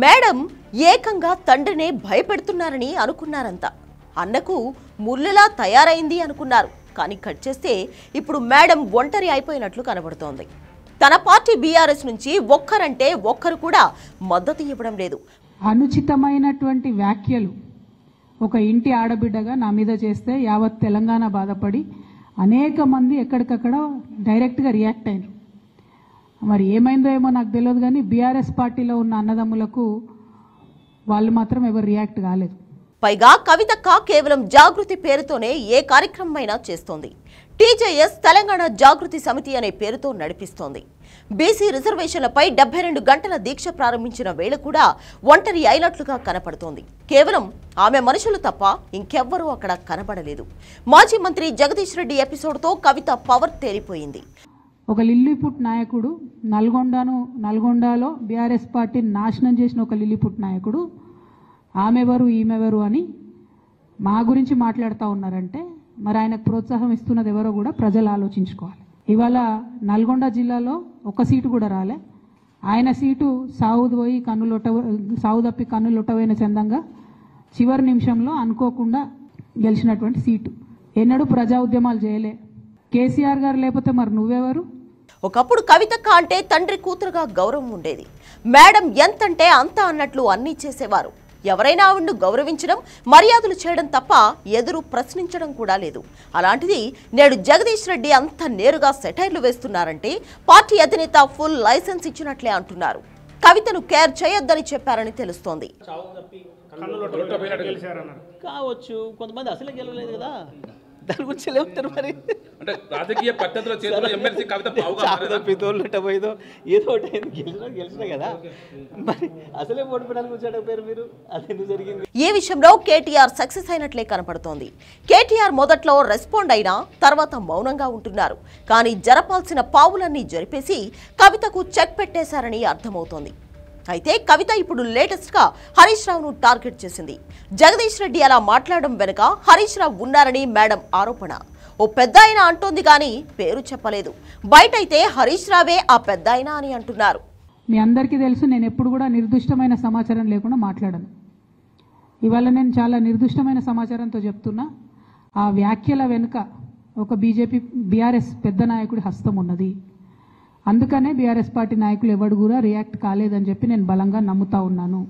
Madam ఏకంగా తండ్రినే భయపెడుతున్నారని అనుకున్నారంతా. అన్నకు ముళ్ళలా తయారైంది అనుకున్నారు. కానీ కట్ చేస్తే ఇప్పుడు మేడం ఒంటరి అయిపోయినట్లు కనబడుతోంది. తన పార్టీ బీఆర్ఎస్ నుంచి ఒక్కరంటే ఒక్కరు కూడా మద్దతు ఇవ్వడం లేదు. అనుచితమైనటువంటి వ్యాఖ్యలు ఒక ఇంటి ఆడబిడ్డగా నా మీద చేస్తే యావత్ తెలంగాణ బాధపడి అనేక మంది ఎక్కడికక్కడ డైరెక్ట్గా రియాక్ట్ అయినారు. మరి ఏమైందో ఏమో నాకు తెలియదు, కానీ బీఆర్ఎస్ పార్టీలో ఉన్న అన్నదమ్ములకు వాళ్ళు మాత్రం ఎవరు రియాక్ట్ కాలేదు. పైగా కవితక్క కేవలం జాగృతి పేరుతోనే ఏ కార్యక్రమమైనా చేస్తోంది. టీజేఎస్ తెలంగాణ జాగృతి సమితి అనే పేరుతో నడిపిస్తోంది. బీసీ రిజర్వేషన్లపై 72 గంటల దీక్ష ప్రారంభించిన వేళ కూడా ఒంటరి అయినట్లుగా కనపడుతోంది. కేవలం ఆమె మనుషులు తప్ప ఇంకెవ్వరూ అక్కడ కనబడలేదు. మాజీ మంత్రి జగదీష్ రెడ్డి ఎపిసోడ్తో కవిత పవర్ తేలిపోయింది. ఒక లిల్లీపుట్ నాయకుడు నల్గొండలో బీఆర్ఎస్ పార్టీ నాశనం చేసిన ఒక లిల్లీపుట్ నాయకుడు ఆమెవరు ఈమెవరు అని మా గురించి మాట్లాడుతూ ఉన్నారంటే మరి ఆయనకు ప్రోత్సాహం ఇస్తున్నది ఎవరో కూడా ప్రజలు ఆలోచించుకోవాలి. ఇవాళ నల్గొండ జిల్లాలో ఒక సీటు కూడా రాలే. ఆయన సీటు సావు తప్పి కన్నులొట్టవైన చందంగా చివరి నిమిషంలో అనుకోకుండా గెలిచినటువంటి సీటు. ఎన్నడూ ప్రజా ఉద్యమాలు చేయలే. కేసీఆర్ గారు లేకపోతే మరి నువ్వెవరు? ఒకప్పుడు కవితక్క అంటే తండ్రి కూతురుగా గౌరవం ఉండేది. మేడం ఎంతంటే అంత అన్నట్లు అన్నీ చేసేవారు. ఎవరైనా ఆవిడను గౌరవించడం, మర్యాదలు చేయడం తప్ప ఎదురు ప్రశ్నించడం కూడా లేదు. అలాంటిది నేడు జగదీష్ రెడ్డి అంత నేరుగా సెటైర్లు వేస్తున్నారంటే పార్టీ అధినేత ఫుల్ లైసెన్స్ ఇచ్చినట్లే అంటున్నారు. కవితను కేర్ చేయొద్దని చెప్పారని తెలుస్తోంది. కావచ్చు, కొంతమంది అసలే గెలవలేదు కదా, దాని గురించి లేవుతారు. మరి అంటే రాజకీయ పద్ధతిలో చేతుల్లో ఎమ్మెల్సీ కవిత పోయిదో ఏదో గెలిచినా కదా, మరి అసలే ఓడిపోవడానికి వచ్చాడు పేరు మీరు, అదెందుకు జరిగింది? ఈ విషయంలో కేటీఆర్ సక్సెస్ అయినట్లే కనపడుతోంది. కేటీఆర్ మొదట్లో రెస్పాండ్ అయినా తర్వాత మౌనంగా ఉంటున్నారు. కానీ జరపాల్సిన పావులన్నీ జరిపేసి కవితకు చెక్ పెట్టేశారని అర్థమవుతోంది. అయితే కవిత ఇప్పుడు లేటెస్ట్ గా హరీష్ రావును టార్గెట్ చేసింది. జగదీష్ రెడ్డి అలా మాట్లాడడం వెనుక హరీష్ రావు ఉన్నారని మేడం ఆరోపణ. ఓ పెద్దాయన అంటోంది కానీ పేరు చెప్పలేదు. బయటైతే హరీష్ రావే ఆ పెద్దాయన అని అంటున్నారు. మీ అందరికీ తెలుసు, నేను ఎప్పుడు కూడా నిర్దిష్టమైన సమాచారం లేకుండా మాట్లాడను. ఇవాళ నేను చాలా నిర్దిష్టమైన సమాచారంతో చెప్తున్నా. ఆ వ్యాఖ్యల వెనుక ఒక బీఆర్ఎస్ పెద్ద నాయకుడి హస్తం ఉన్నది. అందుకనే బీఆర్ఎస్ పార్టీ నాయకులు ఎవడు కూడా రియాక్ట్ కాలేదని చెప్పి నేను బలంగా నమ్ముతా ఉన్నాను.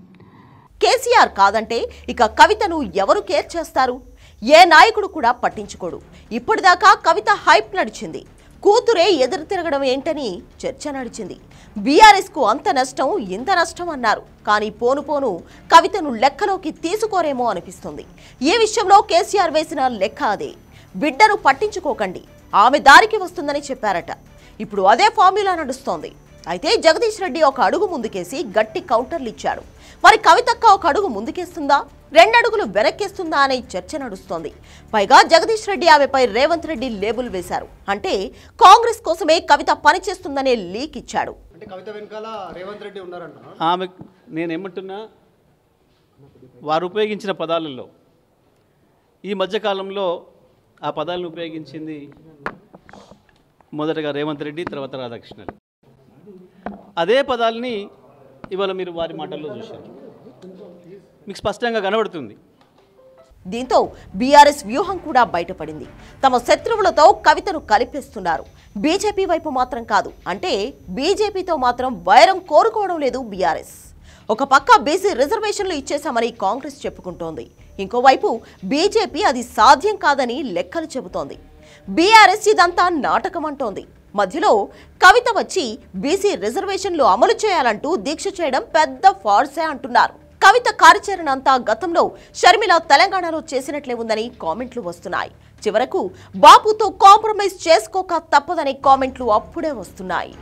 కేసీఆర్ కాదంటే ఇక కవితను ఎవరు కేర్ చేస్తారు? ఏ నాయకుడు కూడా పట్టించుకోడు. ఇప్పటిదాకా కవిత హైప్ నడిచింది. కూతురే ఎదురు తిరగడం ఏంటని చర్చ నడిచింది. బీఆర్ఎస్కు అంత నష్టం ఇంత నష్టం అన్నారు. కానీ పోను పోను కవితను లెక్కలోకి తీసుకోరేమో అనిపిస్తుంది. ఈ విషయంలో కేసీఆర్ వేసిన లెక్క అదే. బిడ్డను పట్టించుకోకండి, ఆమె దారికి వస్తుందని చెప్పారట. ఇప్పుడు అదే ఫార్ములా నడుస్తోంది. అయితే జగదీష్ రెడ్డి ఒక అడుగు ముందుకేసి గట్టి కౌంటర్లు ఇచ్చాడు. మరి కవితక్క ఒక అడుగు ముందుకేస్తుందా, 2 అడుగులు వెనక్కేస్తుందా అనే చర్చ నడుస్తోంది. పైగా జగదీష్ రెడ్డి ఆమెపై రేవంత్ రెడ్డి లేబుల్ వేశారు. అంటే కాంగ్రెస్ కోసమే కవిత పనిచేస్తుందనే లీక్ ఇచ్చాడు. ఆమె నేనేమంటున్నా, వారు ఉపయోగించిన పదాలలో ఈ మధ్యకాలంలో ఆ పదాలను ఉపయోగించింది మొదటగా రేవంత్ రెడ్డి, తర్వాత రాధాకృష్ణన్. అదే పదాలని ఇవాళ మీరు వారి మాటల్లో చూశారు, మీకు స్పష్టంగా కనబడుతుంది. దీంతో బీఆర్ఎస్ వ్యూహం కూడా బయటపడింది. తమ శత్రువులతో కవితను కలిపేస్తున్నారు. బీజేపీ వైపు మాత్రం కాదు, అంటే బీజేపీతో మాత్రం వైరం కోరుకోవడం లేదు బీఆర్ఎస్. ఒక పక్క బీసీ రిజర్వేషన్లు ఇచ్చేశామని కాంగ్రెస్ చెప్పుకుంటోంది. ఇంకోవైపు బీజేపీ అది సాధ్యం కాదని లెక్కలు చెబుతోంది. బీఆర్ఎస్ ఇదంతా నాటకం అంటోంది. మధ్యలో కవిత వచ్చి బీసీ రిజర్వేషన్లు అమలు చేయాలంటూ దీక్ష చేయడం పెద్ద ఫార్సే అంటున్నారు. కవిత కార్యాచరణ అంతా గతంలో షర్మిల తెలంగాణలో చేసినట్లే ఉందని కామెంట్లు వస్తున్నాయి. చివరకు బాపుతో కాంప్రమైజ్ చేసుకోక తప్పదనే కామెంట్లు అప్పుడే వస్తున్నాయి.